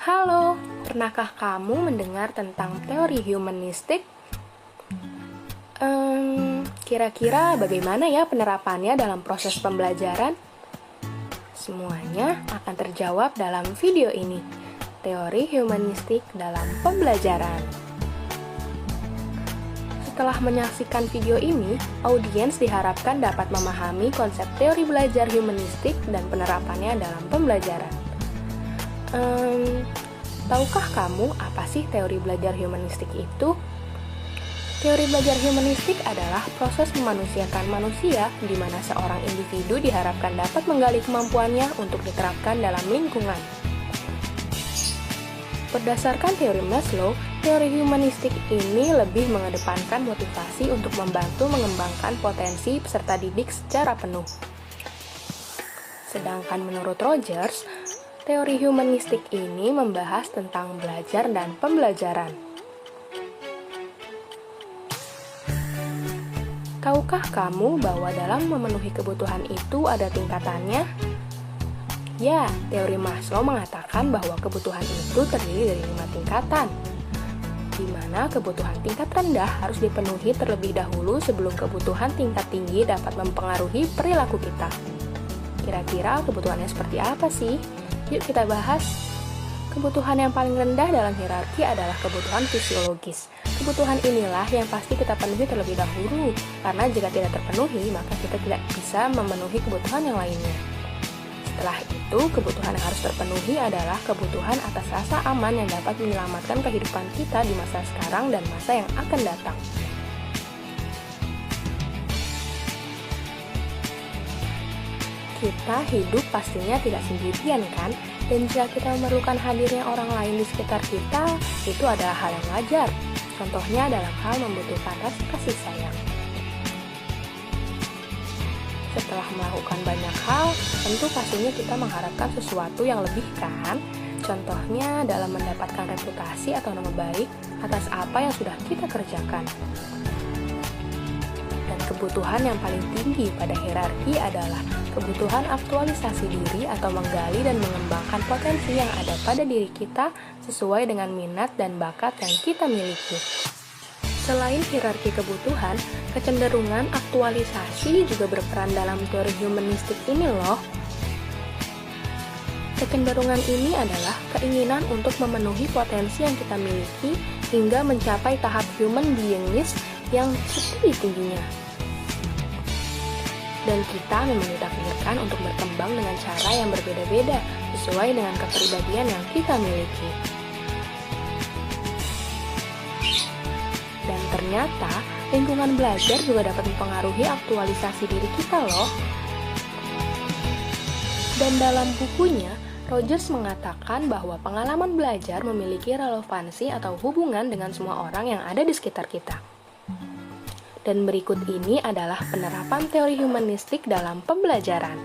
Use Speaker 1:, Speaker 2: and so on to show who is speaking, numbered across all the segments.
Speaker 1: Halo, pernahkah kamu mendengar tentang teori humanistik? Kira-kira bagaimana ya penerapannya dalam proses pembelajaran? Semuanya akan terjawab dalam video ini. Teori humanistik dalam pembelajaran. Setelah menyaksikan video ini, audiens diharapkan dapat memahami konsep teori belajar humanistik dan penerapannya dalam pembelajaran. Tahukah kamu apa sih teori belajar humanistik itu? Teori belajar humanistik adalah proses memanusiakan manusia di mana seorang individu diharapkan dapat menggali kemampuannya untuk diterapkan dalam lingkungan. Berdasarkan teori Maslow, teori humanistik ini lebih mengedepankan motivasi untuk membantu mengembangkan potensi peserta didik secara penuh. Sedangkan menurut Rogers, teori humanistik ini membahas tentang belajar dan pembelajaran. Tahukah kamu bahwa dalam memenuhi kebutuhan itu ada tingkatannya? Ya, teori Maslow mengatakan bahwa kebutuhan itu terdiri dari 5 tingkatan, di mana kebutuhan tingkat rendah harus dipenuhi terlebih dahulu sebelum kebutuhan tingkat tinggi dapat mempengaruhi perilaku kita. Kira-kira kebutuhannya seperti apa sih? Yuk kita bahas. Kebutuhan yang paling rendah dalam hierarki adalah kebutuhan fisiologis. Kebutuhan inilah yang pasti kita penuhi terlebih dahulu, karena jika tidak terpenuhi, maka kita tidak bisa memenuhi kebutuhan yang lainnya. Setelah itu, kebutuhan yang harus terpenuhi adalah kebutuhan atas rasa aman yang dapat menyelamatkan kehidupan kita di masa sekarang dan masa yang akan datang. Kita hidup pastinya tidak sendirian kan? Dan jika kita memerlukan hadirnya orang lain di sekitar kita, itu adalah hal yang wajar. Contohnya dalam hal membutuhkan rasa kasih sayang. Setelah melakukan banyak hal, tentu pastinya kita mengharapkan sesuatu yang lebih kan? Contohnya dalam mendapatkan reputasi atau nama baik atas apa yang sudah kita kerjakan. Dan kebutuhan yang paling tinggi pada hierarki adalah kebutuhan aktualisasi diri atau menggali dan mengembangkan potensi yang ada pada diri kita sesuai dengan minat dan bakat yang kita miliki. Selain hierarki kebutuhan, kecenderungan aktualisasi juga berperan dalam teori humanistik ini loh. Kecenderungan ini adalah keinginan untuk memenuhi potensi yang kita miliki hingga mencapai tahap human beingness yang setinggi-tingginya. Dan kita memang ditakdirkan untuk berkembang dengan cara yang berbeda-beda sesuai dengan kepribadian yang kita miliki. Dan ternyata, lingkungan belajar juga dapat mempengaruhi aktualisasi diri kita loh. Dan dalam bukunya, Rogers mengatakan bahwa pengalaman belajar memiliki relevansi atau hubungan dengan semua orang yang ada di sekitar kita. Dan berikut ini adalah penerapan teori humanistik dalam pembelajaran.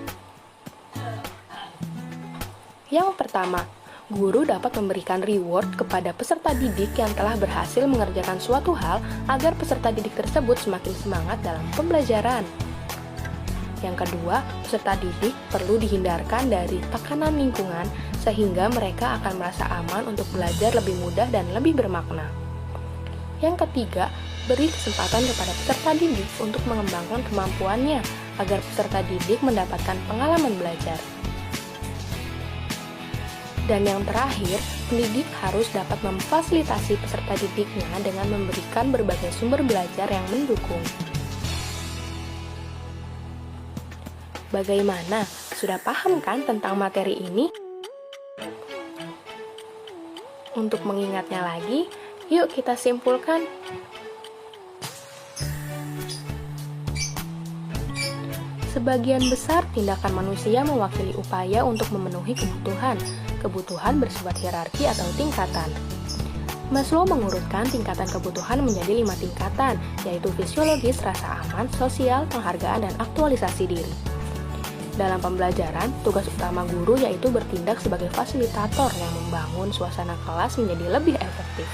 Speaker 1: Yang pertama, guru dapat memberikan reward kepada peserta didik yang telah berhasil mengerjakan suatu hal agar peserta didik tersebut semakin semangat dalam pembelajaran. Yang kedua, peserta didik perlu dihindarkan dari tekanan lingkungan sehingga mereka akan merasa aman untuk belajar lebih mudah dan lebih bermakna. Yang ketiga, beri kesempatan kepada peserta didik untuk mengembangkan kemampuannya agar peserta didik mendapatkan pengalaman belajar. Dan yang terakhir, pendidik harus dapat memfasilitasi peserta didiknya dengan memberikan berbagai sumber belajar yang mendukung. Bagaimana? Sudah paham kan tentang materi ini? Untuk mengingatnya lagi, yuk kita simpulkan. Sebagian besar tindakan manusia mewakili upaya untuk memenuhi kebutuhan bersifat hierarki atau tingkatan. Maslow mengurutkan tingkatan kebutuhan menjadi 5 tingkatan, yaitu fisiologis, rasa aman, sosial, penghargaan, dan aktualisasi diri. Dalam pembelajaran, tugas utama guru yaitu bertindak sebagai fasilitator yang membangun suasana kelas menjadi lebih efektif.